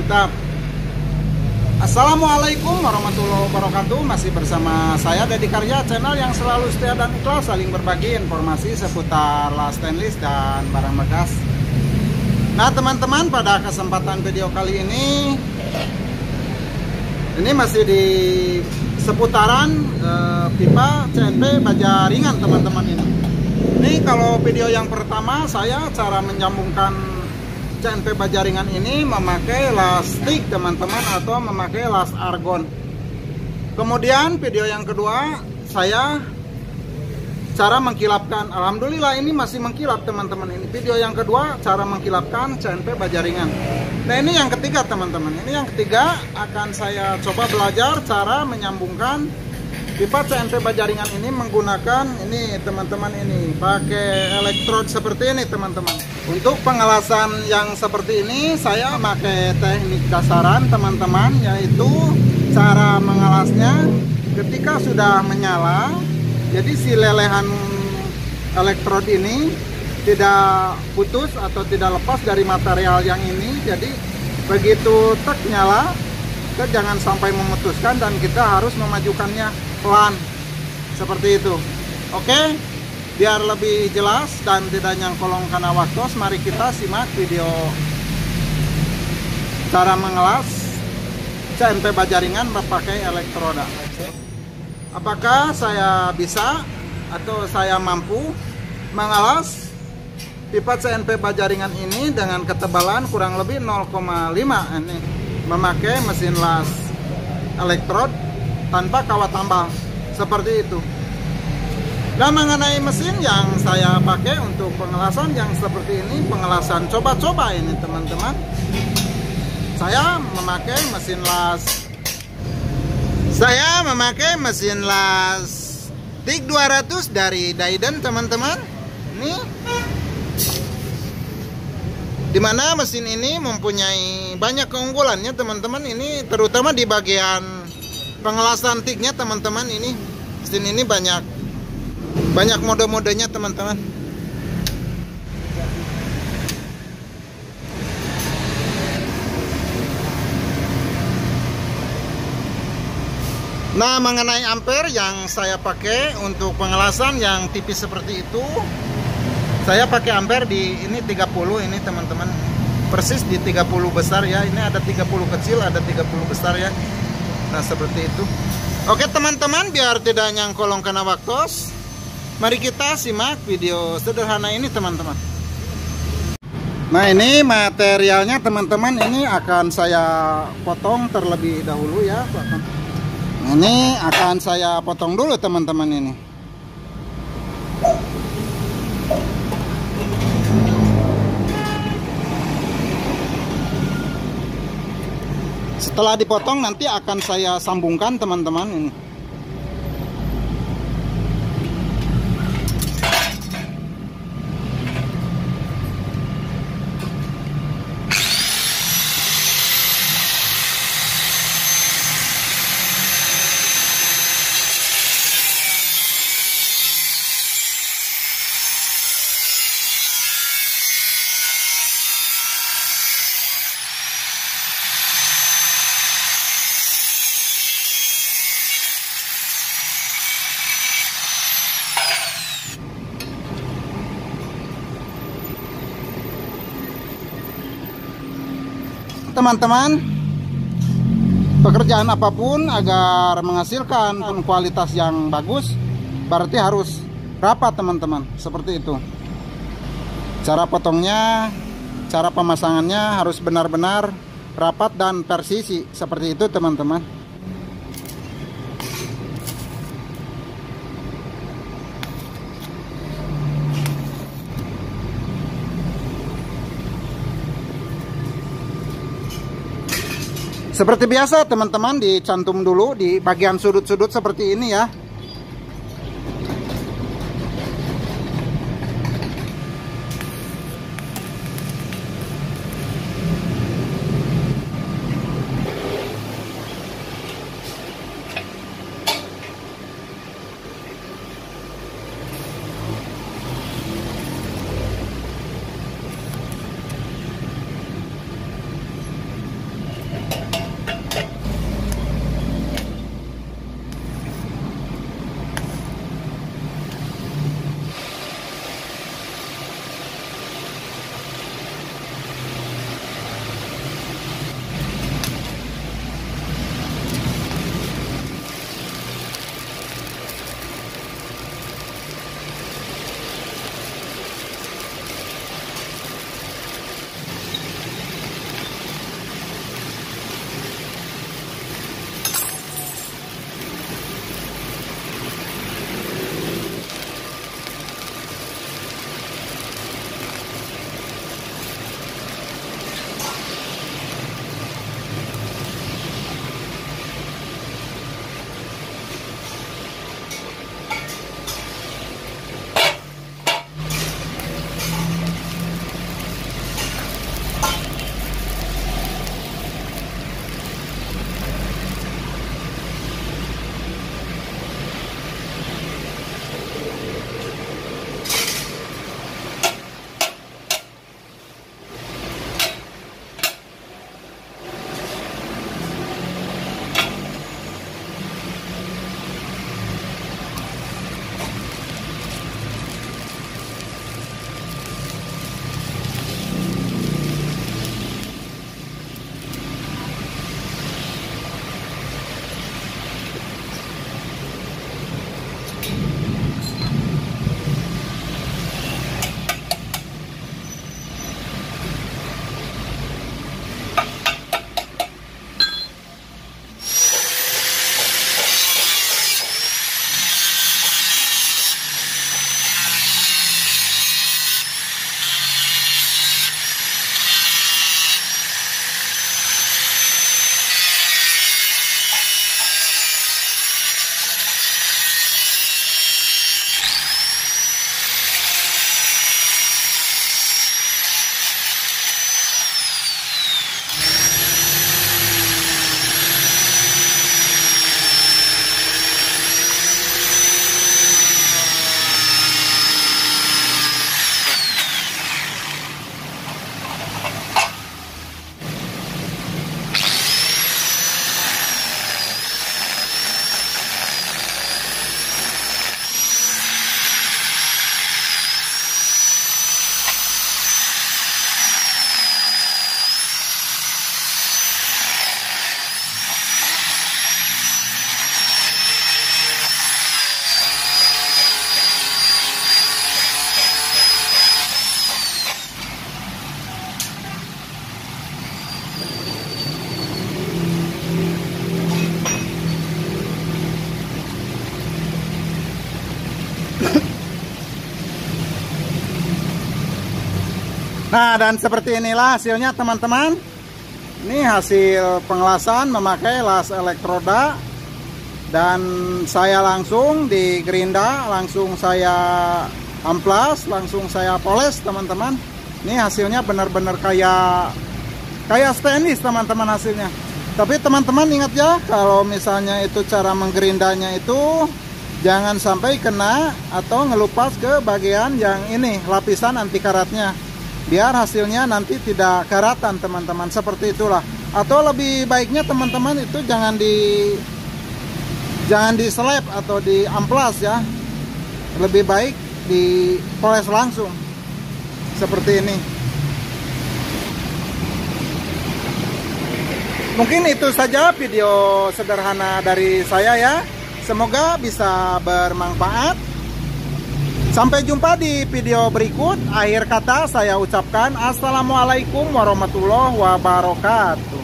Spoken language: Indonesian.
Mantap. Assalamualaikum warahmatullahi wabarakatuh. Masih bersama saya Deddy Karya, channel yang selalu setia dan ikhlas saling berbagi informasi seputar las stainless dan barang bekas. Nah teman-teman, pada kesempatan video kali ini masih di seputaran pipa CNP baja ringan teman-teman ini. Ini kalau video yang pertama saya cara menyambungkan CNP baja ringan ini memakai las stick teman-teman, atau memakai las argon. Kemudian video yang kedua saya cara mengkilapkan. Alhamdulillah ini masih mengkilap teman-teman. Ini video yang kedua cara mengkilapkan CNP baja ringan. Nah ini yang ketiga teman-teman. Ini yang ketiga akan saya coba belajar cara menyambungkan pipa CNP baja ringan ini menggunakan ini teman-teman, ini pakai elektrod seperti ini teman-teman. Untuk pengelasan yang seperti ini saya pakai teknik dasaran teman-teman, yaitu cara mengelasnya ketika sudah menyala. Jadi si lelehan elektrod ini tidak putus atau tidak lepas dari material yang ini. Jadi begitu tek nyala, kita jangan sampai memutuskan dan kita harus memajukannya pelan seperti itu. Oke, biar lebih jelas dan tidak nyangkolong karena waktu, mari kita simak video cara mengelas CNP baja ringan berpakai elektroda. Apakah saya bisa atau saya mampu mengelas pipa CNP baja ringan ini dengan ketebalan kurang lebih 0,5 ini, memakai mesin las elektrod tanpa kawat tambal seperti itu. Dan mengenai mesin yang saya pakai untuk pengelasan yang seperti ini, pengelasan coba-coba ini teman-teman, saya memakai mesin las TIG 200 dari Daiden teman-teman. Ini dimana mesin ini mempunyai banyak keunggulannya teman-teman. Ini terutama di bagian pengelasan TIG-nya teman-teman. Ini mesin ini banyak mode-modenya teman-teman. Nah mengenai ampere yang saya pakai untuk pengelasan yang tipis seperti itu, saya pakai ampere di ini 30 ini teman-teman, persis di 30 besar ya. Ini ada 30 kecil, ada 30 besar ya. Nah seperti itu. Oke teman-teman, biar tidak nyangkolong kena waktu, mari kita simak video sederhana ini teman-teman. Nah ini materialnya teman-teman, ini akan saya potong terlebih dahulu ya. Ini akan saya potong dulu teman-teman ini. Setelah dipotong nanti akan saya sambungkan teman-teman ini. Teman-teman, pekerjaan apapun agar menghasilkan kualitas yang bagus berarti harus rapat teman-teman, seperti itu. Cara potongnya, cara pemasangannya harus benar-benar rapat dan persisi, seperti itu teman-teman. Seperti biasa teman-teman, dicantum dulu di bagian sudut-sudut seperti ini ya. Nah, dan seperti inilah hasilnya teman-teman. Ini hasil pengelasan memakai las elektroda. Dan saya langsung di gerinda, langsung saya amplas, langsung saya poles teman-teman. Ini hasilnya benar-benar kayak stainless teman-teman hasilnya. Tapi teman-teman ingat ya, kalau misalnya itu cara menggerindanya itu jangan sampai kena atau ngelupas ke bagian yang ini, lapisan anti karatnya. Biar hasilnya nanti tidak karatan teman-teman, seperti itulah. Atau lebih baiknya teman-teman itu jangan di slap atau di amplas ya. Lebih baik dipoles langsung. Seperti ini. Mungkin itu saja video sederhana dari saya ya. Semoga bisa bermanfaat. Sampai jumpa di video berikut. Akhir kata saya ucapkan assalamualaikum warahmatullahi wabarakatuh.